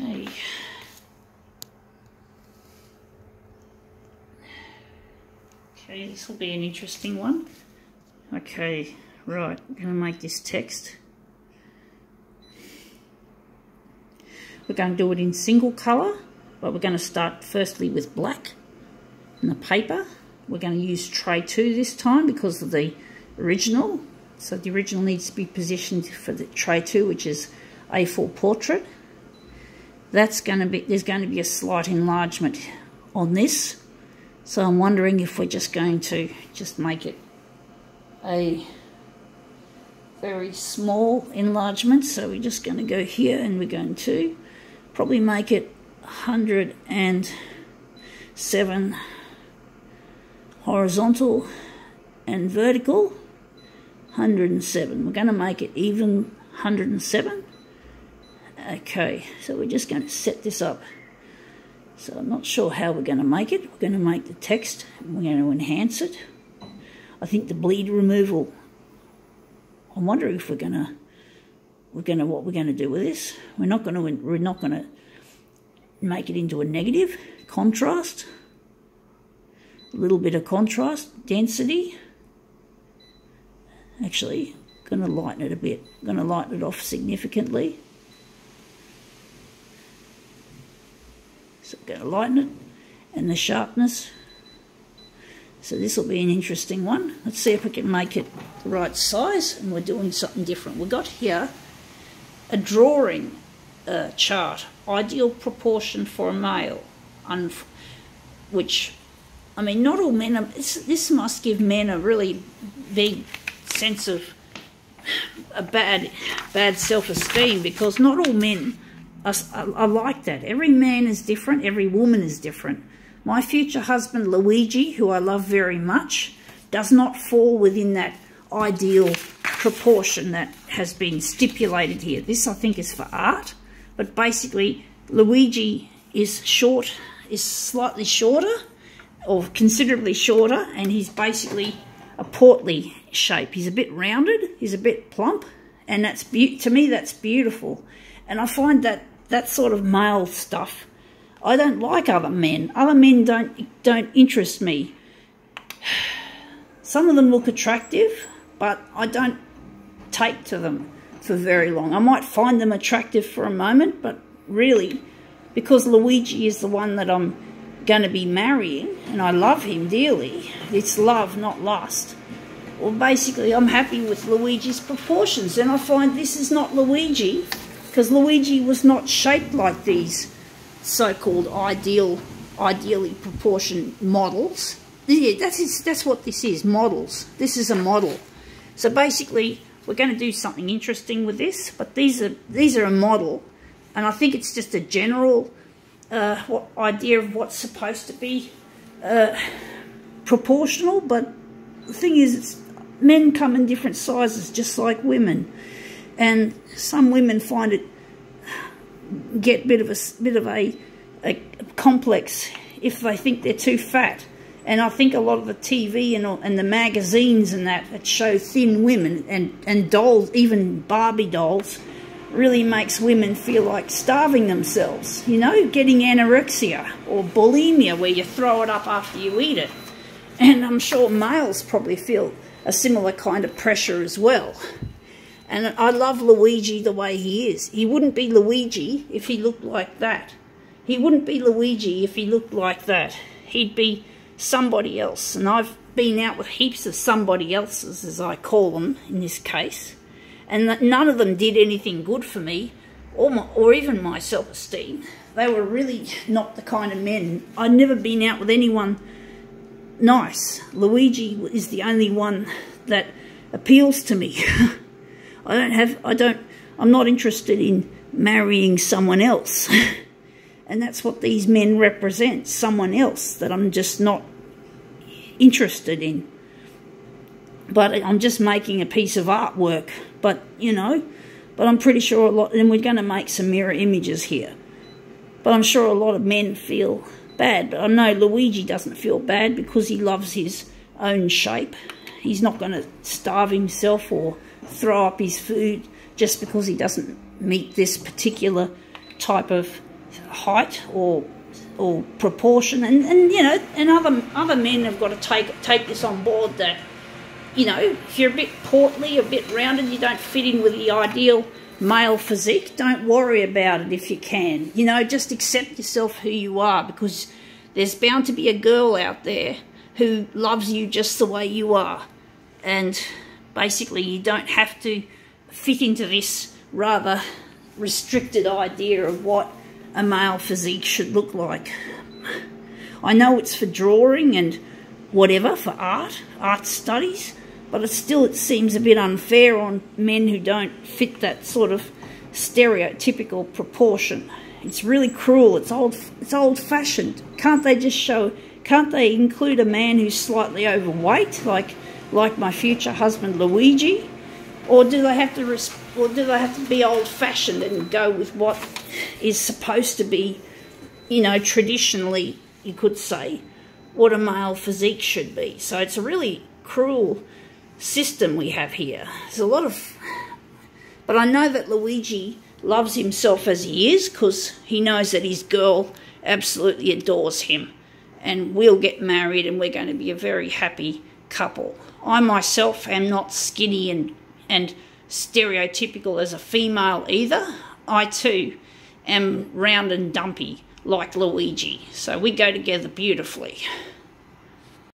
Okay. Okay, this will be an interesting one. Okay, right, I'm going to make this text. We're going to do it in single colour, but we're going to start firstly with black and the paper. We're going to use tray 2 this time because of the original. So the original needs to be positioned for the tray 2, which is A4 portrait. That's going to be, there's going to be a slight enlargement on this. So I'm wondering if we're just going to just make it a very small enlargement. So we're just going to go here and we're going to probably make it 107 horizontal and vertical, 107. We're going to make it even 107. Okay, so we're just going to set this up. So I'm not sure how we're going to make it. We're going to make the text, we're going to enhance it. I think the bleed removal, I'm wondering if what we're going to do with this. We're not going to make it into a negative. Contrast, a little bit of contrast, density. Actually, going to lighten it a bit. Going to lighten it off significantly. So I'm going to lighten it, and the sharpness. So this will be an interesting one. Let's see if we can make it the right size, and we're doing something different. We've got here a drawing chart, ideal proportion for a male, which, I mean, not all men are, this must give men a really big sense of a bad self-esteem, because not all men are like that. Every man is different, every woman is different. My future husband Luigi, who I love very much, does not fall within that ideal proportion that has been stipulated here. This, I think, is for art, but basically Luigi is short, is slightly shorter, or considerably shorter, and he's basically a portly shape. He's a bit rounded, he's a bit plump, and that's to me that's beautiful. And I find that sort of male stuff, I don't like other men. Other men don't interest me. Some of them look attractive, but I don't take to them for very long. I might find them attractive for a moment, but really, because Luigi is the one that I'm going to be marrying, and I love him dearly, it's love, not lust. Well, basically, I'm happy with Luigi's proportions, and I find this is not Luigi, because Luigi was not shaped like these so-called ideally proportioned models. Yeah, that's what this is, models. This is a model. So basically, we're going to do something interesting with this, but these are a model, and I think it's just a general idea of what's supposed to be proportional. But the thing is, men come in different sizes, just like women, and some women find it get a bit of a complex if they think they're too fat. And I think a lot of the TV and the magazines and that show thin women and dolls, even Barbie dolls, really makes women feel like starving themselves, you know, getting anorexia or bulimia, where you throw it up after you eat it. And I'm sure males probably feel a similar kind of pressure as well. And I love Luigi the way he is. He wouldn't be Luigi if he looked like that. He wouldn't be Luigi if he looked like that. He'd be somebody else. And I've been out with heaps of somebody else's, as I call them in this case, and none of them did anything good for me or even my self-esteem. They were really not the kind of men. I'd never been out with anyone nice. Luigi is the only one that appeals to me. I'm not interested in marrying someone else. And that's what these men represent, someone else that I'm just not interested in. But I'm just making a piece of artwork. But, you know, I'm pretty sure a lot, and we're going to make some mirror images here. But I'm sure a lot of men feel bad. But I know Luigi doesn't feel bad because he loves his own shape. He's not going to starve himself or throw up his food just because he doesn't meet this particular type of height or proportion, and you know, and other men have got to take this on board, that, you know, if you're a bit portly, a bit rounded, you don't fit in with the ideal male physique, don't worry about it if you can. You know, just accept yourself who you are, because there's bound to be a girl out there who loves you just the way you are. And basically you don't have to fit into this rather restricted idea of what a male physique should look like. I know it's for drawing and whatever, for art studies, but it seems a bit unfair on men who don't fit that sort of stereotypical proportion. It's really cruel. It's old-fashioned. Can't they include a man who's slightly overweight, like my future husband Luigi? Or do they have to be old-fashioned and go with what is supposed to be, you know, traditionally, you could say, what a male physique should be? So it's a really cruel system we have here. There's a lot of... But I know that Luigi loves himself as he is, because he knows that his girl absolutely adores him. And we'll get married and we're going to be a very happy couple. I myself am not skinny and stereotypical as a female either. I too am round and dumpy like Luigi. So we go together beautifully.